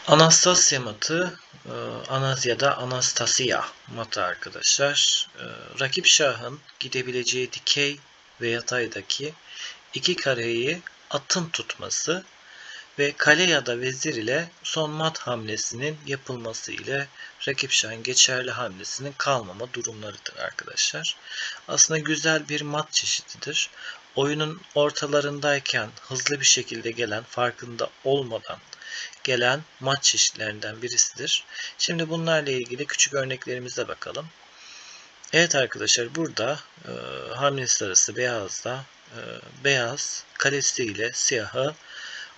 Anastasya matı, ya da Anastasia matı arkadaşlar. Rakip şahın gidebileceği dikey ve yataydaki iki kareyi atın tutması ve kale ya da vezir ile son mat hamlesinin yapılması ile rakip şahın geçerli hamlesinin kalmama durumlarıdır arkadaşlar. Aslında güzel bir mat çeşididir. Oyunun ortalarındayken hızlı bir şekilde gelen, farkında olmadan gelen mat çeşitlerinden birisidir. Şimdi bunlarla ilgili küçük örneklerimize bakalım. Evet arkadaşlar, burada hamle sırası beyazda beyaz kalesiyle siyahı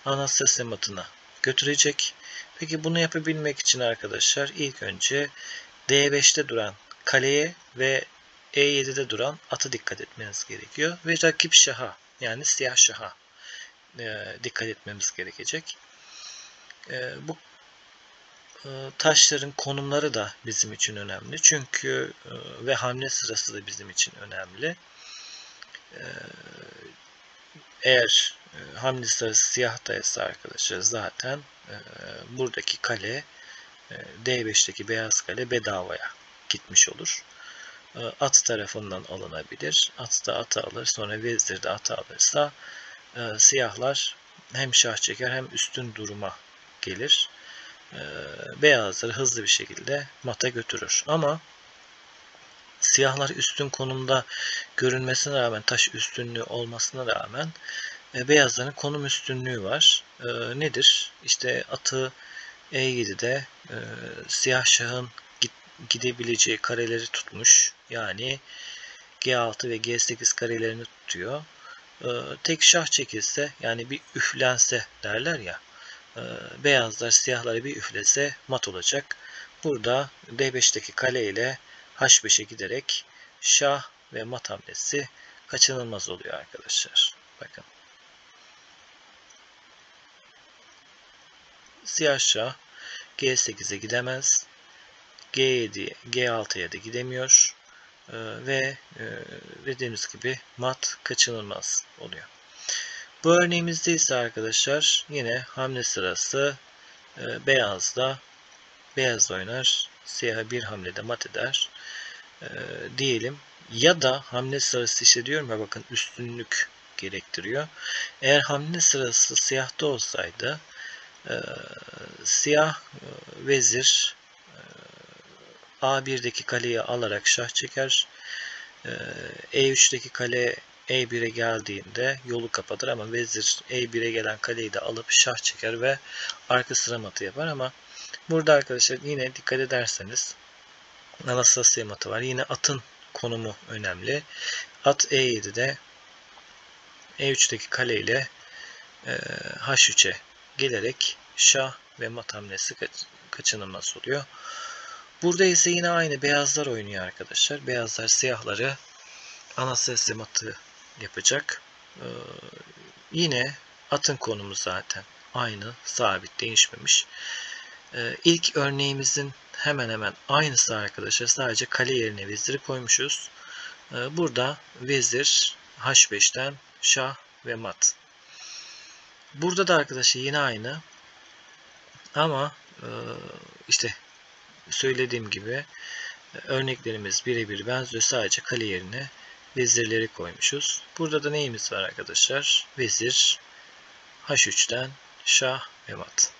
Anastasya matına götürecek. Peki bunu yapabilmek için arkadaşlar ilk önce D5'te duran kaleye ve E7'de duran ata dikkat etmeniz gerekiyor. Ve rakip şaha, yani siyah şaha dikkat etmemiz gerekecek. Bu taşların konumları da bizim için önemli. Çünkü ve hamle sırası da bizim için önemli. Eğer hamle sırası siyahtaysa arkadaşlar zaten buradaki kale D5'teki beyaz kale bedavaya gitmiş olur. At tarafından alınabilir. At da atı alır. Sonra vezir de atı alırsa siyahlar hem şah çeker hem üstün duruma gelir. Beyazları hızlı bir şekilde mata götürür. Ama siyahlar üstün konumda görünmesine rağmen, taş üstünlüğü olmasına rağmen beyazların konum üstünlüğü var. Nedir? İşte atı E7'de siyah şahın gidebileceği kareleri tutmuş. Yani G6 ve G8 karelerini tutuyor. Tek şah çekilse, yani bir üflense derler ya, beyazlar siyahları bir üflese mat olacak. Burada D5'teki kale ile H5'e giderek şah ve mat hamlesi kaçınılmaz oluyor arkadaşlar. Bakın. Siyah şah G8'e gidemez. G7'ye, G6'ya da gidemiyor. Ve dediğimiz gibi mat kaçınılmaz oluyor. Bu örneğimizde ise arkadaşlar yine hamle sırası beyaz oynar, siyah bir hamlede mat eder diyelim. Ya da hamle sırası, işte diyorum ya, bakın üstünlük gerektiriyor. Eğer hamle sırası siyahta olsaydı siyah vezir A1'deki kaleyi alarak şah çeker. E3'teki kale E1'e geldiğinde yolu kapatır ama vezir E1'e gelen kaleyi de alıp şah çeker ve arka sıra matı yapar. Ama burada arkadaşlar yine dikkat ederseniz Anastasya matı var. Yine atın konumu önemli. At E7'de E3'teki kale ile H3'e gelerek şah ve mat hamlesi kaçınılmaz oluyor. Burada ise yine aynı beyazlar oynuyor arkadaşlar. Beyazlar siyahları Anastasya matı yapacak. Yine atın konumu zaten aynı, sabit, değişmemiş. İlk örneğimizin hemen hemen aynısı arkadaşlar. Sadece kale yerine veziri koymuşuz. Burada vezir H5'ten şah ve mat. Burada da arkadaşlar yine aynı. Ama işte söylediğim gibi örneklerimiz birebir benziyor. Sadece kale yerine vezirleri koymuşuz. Burada da neyimiz var arkadaşlar? Vezir H3'ten şah ve mat.